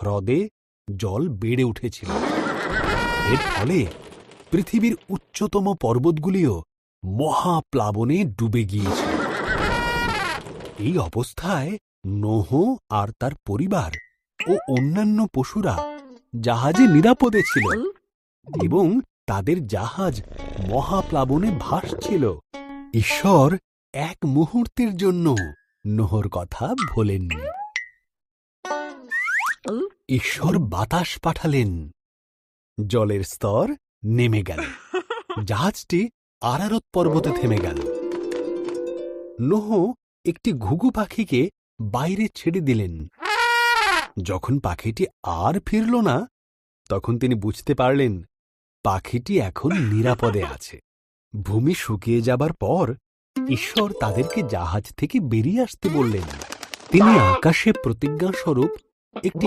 হ্রদে জল বেড়ে উঠেছিল। এর ফলে পৃথিবীর উচ্চতম পর্বতগুলিও মহাপ্লাবনে ডুবে গিয়েছিল। এই অবস্থায় নোহ আর তার পরিবার ও অন্যান্য পশুরা জাহাজে নিরাপদে ছিল এবং তাদের জাহাজ মহাপ্লাবনে ভাসছিল। ঈশ্বর এক মুহূর্তের জন্য নোহর কথা ভোলেননি। ঈশ্বর বাতাস পাঠালেন, জলের স্তর নেমে গেল, জাহাজটি আরারত পর্বতে থেমে গেল। নোহ একটি ঘুঘু পাখিকে বাইরে ছেড়ে দিলেন। যখন পাখিটি আর ফিরল না, তখন তিনি বুঝতে পারলেন পাখিটি এখন নিরাপদে আছে। ভূমি শুকিয়ে যাবার পর ঈশ্বর তাদেরকে জাহাজ থেকে বেরিয়ে আসতে বললেন। তিনি আকাশে প্রতিজ্ঞাস্বরূপ একটি